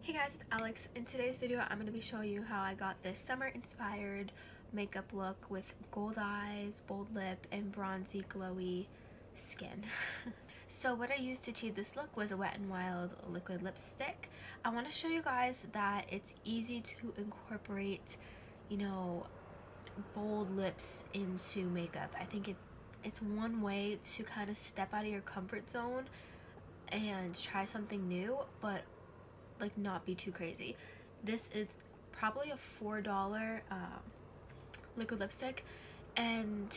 Hey guys, it's Alex. In today's video, I'm going to be showing you how I got this summer-inspired makeup look with gold eyes, bold lip, and bronzy, glowy skin. So what I used to achieve this look was a Wet n Wild liquid lipstick. I want to show you guys that it's easy to incorporate, bold lips into makeup. I think it's one way to kind of step out of your comfort zone and try something new, but like not be too crazy. This is probably a $4 liquid lipstick, and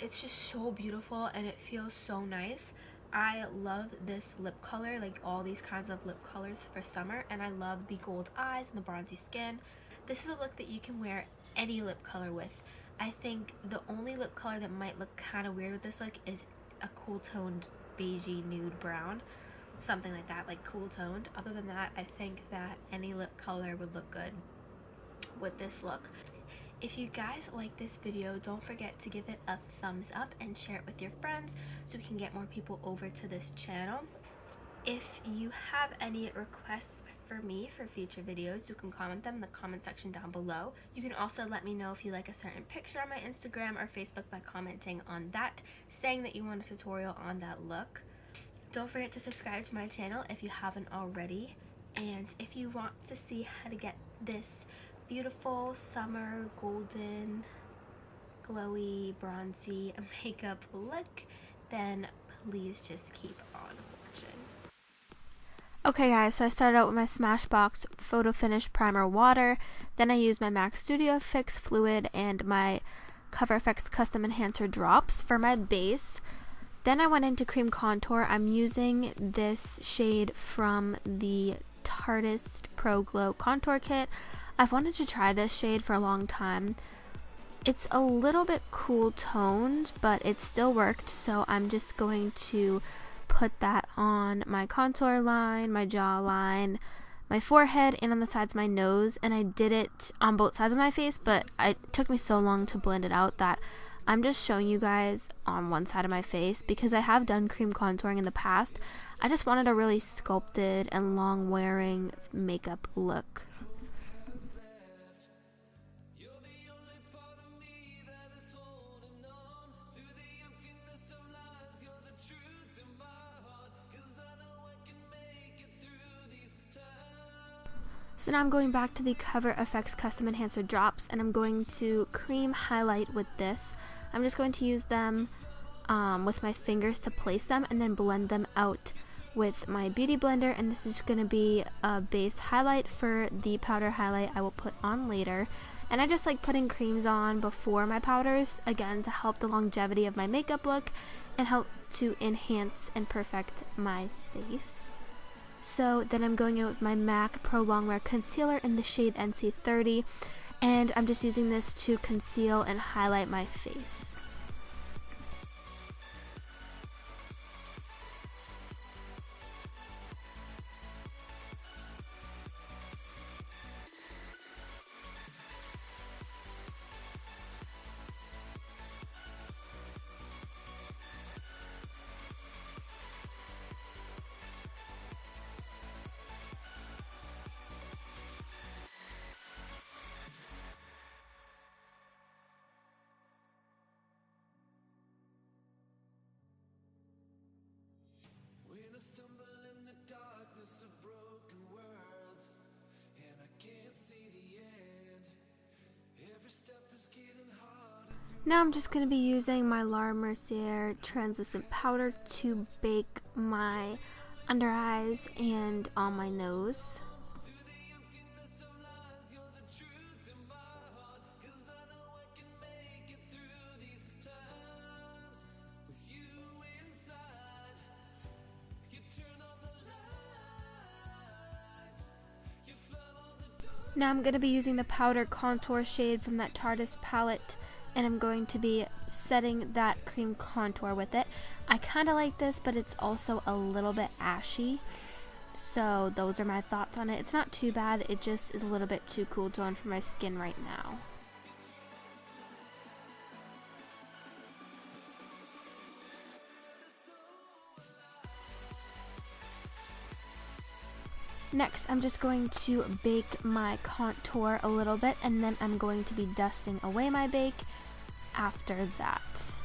it's just so beautiful and it feels so nice. I love this lip color, like all these kinds of lip colors for summer, and I love the gold eyes and the bronzy skin. This is a look that you can wear any lip color with. I think the only lip color that might look kind of weird with this look is a cool toned beigey nude brown, something like that, like cool toned. Other than that, I think that any lip color would look good with this look. If you guys like this video, don't forget to give it a thumbs up and share it with your friends so we can get more people over to this channel. If you have any requests for me for future videos, you can comment them in the comment section down below. You can also let me know if you like a certain picture on my Instagram or Facebook by commenting on that, saying that you want a tutorial on that look. Don't forget to subscribe to my channel if you haven't already. And if you want to see how to get this beautiful summer golden glowy bronzy makeup look, then please just keep on watching. Okay guys, so I started out with my Smashbox Photo Finish Primer Water. Then I used my MAC Studio Fix Fluid and my Cover FX Custom Enhancer Drops for my base. Then I went into cream contour. I'm using this shade from the Tarteist Pro Glow Contour Kit. I've wanted to try this shade for a long time. It's a little bit cool toned, but it still worked, so I'm just going to put that on my contour line, my jawline, my forehead, and on the sides of my nose. And I did it on both sides of my face, but it took me so long to blend it out that I'm just showing you guys on one side of my face because I have done cream contouring in the past. I just wanted a really sculpted and long wearing makeup look. So now I'm going back to the Cover FX Custom Enhancer Drops, and I'm going to cream highlight with this. I'm just going to use them with my fingers to place them and then blend them out with my beauty blender, and this is just going to be a base highlight for the powder highlight I will put on later. And I just like putting creams on before my powders, again to help the longevity of my makeup look and help to enhance and perfect my face. So then I'm going in with my MAC Prolongwear Concealer in the shade NC30, and I'm just using this to conceal and highlight my face. Stumble in the darkness of broken worlds, and I can't see the end. Every step is getting harder. Now I'm just going to be using my Mercier translucent powder to bake my under eyes and on my nose. Now I'm going to be using the powder contour shade from that Tarteist palette, and I'm going to be setting that cream contour with it. I kind of like this, but it's also a little bit ashy, so those are my thoughts on it. It's not too bad, it just is a little bit too cool tone for my skin right now. Next, I'm just going to bake my contour a little bit, and then I'm going to be dusting away my bake after that.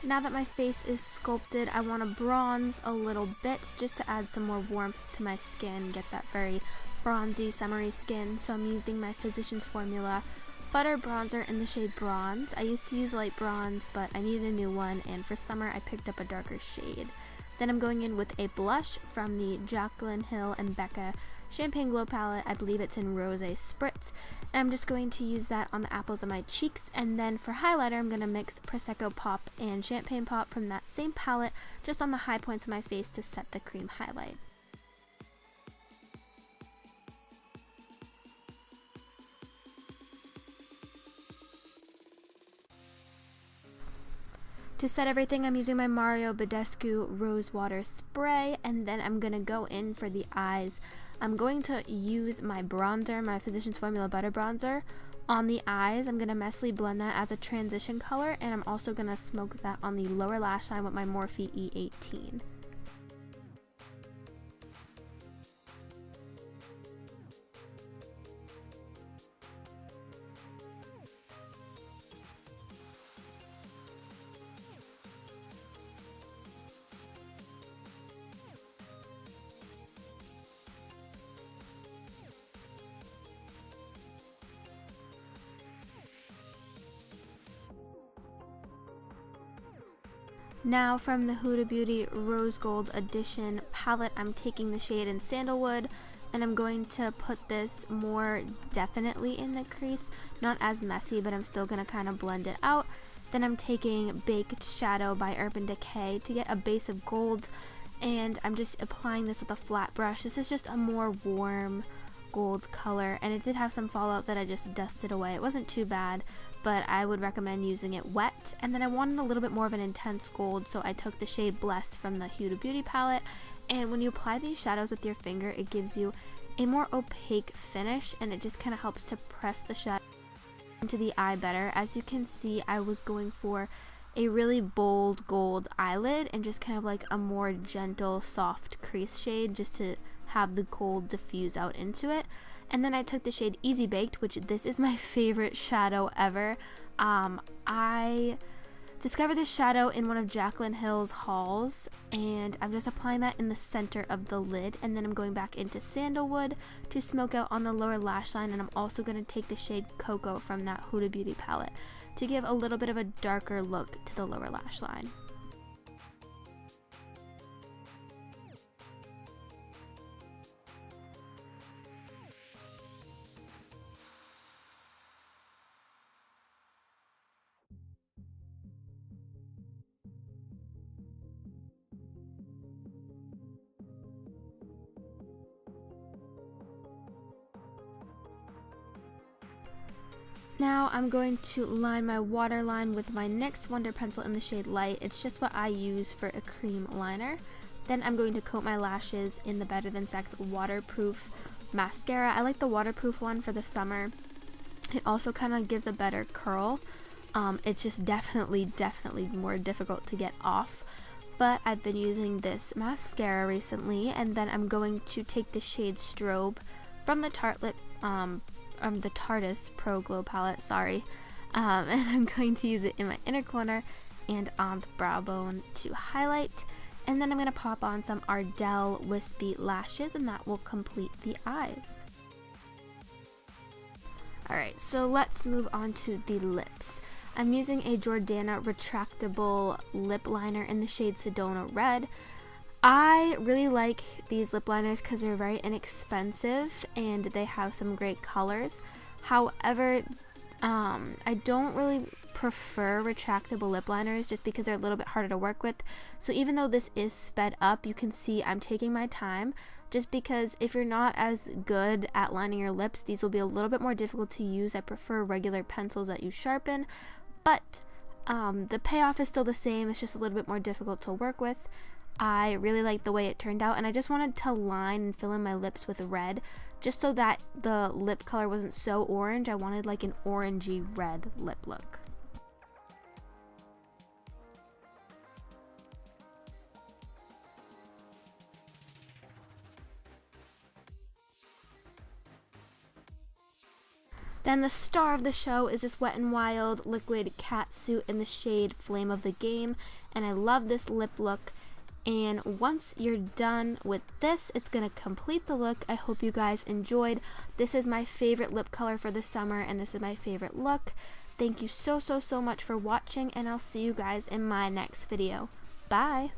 Now that my face is sculpted, I want to bronze a little bit just to add some more warmth to my skin, get that very bronzy, summery skin. So I'm using my Physicians Formula Butter Bronzer in the shade Bronze. I used to use light bronze, but I needed a new one, and for summer I picked up a darker shade. Then I'm going in with a blush from the Jaclyn Hill and Becca Champagne Glow palette. I believe it's in Rose Spritz, and I'm just going to use that on the apples of my cheeks. And then for highlighter, I'm going to mix Prosecco Pop and Champagne Pop from that same palette just on the high points of my face to set the cream highlight. To set everything, I'm using my Badescu Rose Water Spray, and then I'm going to go in for the eyes. I'm going to use my bronzer, my Physicians Formula Butter Bronzer, on the eyes. I'm going to messily blend that as a transition color, and I'm also going to smoke that on the lower lash line with my Morphe E18. Now from the Huda Beauty Rose Gold Edition palette, I'm taking the shade in Sandalwood, and I'm going to put this more definitely in the crease. Not as messy, but I'm still going to kind of blend it out. Then I'm taking Baked Shadow by Urban Decay to get a base of gold, and I'm just applying this with a flat brush. This is just a more warm gold color, and it did have some fallout that I just dusted away. It wasn't too bad, but I would recommend using it wet. And then I wanted a little bit more of an intense gold, so I took the shade Blessed from the Huda Beauty palette, and when you apply these shadows with your finger, it gives you a more opaque finish, and it just kind of helps to press the shadow into the eye better. As you can see, I was going for a really bold gold eyelid and just kind of like a more gentle, soft crease shade just to have the gold diffuse out into it. And then I took the shade Easy Baked, which this is my favorite shadow ever. I discovered this shadow in one of Jaclyn Hill's hauls, and I'm just applying that in the center of the lid, and then I'm going back into Sandalwood to smoke out on the lower lash line. And I'm also going to take the shade Coco from that Huda Beauty palette to give a little bit of a darker look to the lower lash line. Now I'm going to line my waterline with my NYX Wonder Pencil in the shade Light. It's just what I use for a cream liner. Then I'm going to coat my lashes in the Better Than Sex waterproof mascara. I like the waterproof one for the summer. It also kind of gives a better curl. It's just definitely more difficult to get off. But I've been using this mascara recently, and then I'm going to take the shade Strobe from the the Tarteist Pro Glow palette, sorry, and I'm going to use it in my inner corner and on the brow bone to highlight. And then I'm going to pop on some Ardell wispy lashes, and that will complete the eyes. Alright, so let's move on to the lips. I'm using a Jordana retractable lip liner in the shade Sedona Red. I really like these lip liners because they're very inexpensive and they have some great colors. However, I don't really prefer retractable lip liners just because they're a little bit harder to work with. So even though this is sped up, you can see I'm taking my time, just because if you're not as good at lining your lips, these will be a little bit more difficult to use. I prefer regular pencils that you sharpen, but The payoff is still the same, it's just a little bit more difficult to work with. I really like the way it turned out, and I just wanted to line and fill in my lips with red, just so that the lip color wasn't so orange. I wanted like an orangey red lip look. Then the star of the show is this Wet n Wild liquid cat suit in the shade Flame of the Game, and I love this lip look. And once you're done with this, it's gonna complete the look. I hope you guys enjoyed. This is my favorite lip color for the summer, and this is my favorite look. Thank you so much for watching, and I'll see you guys in my next video. Bye!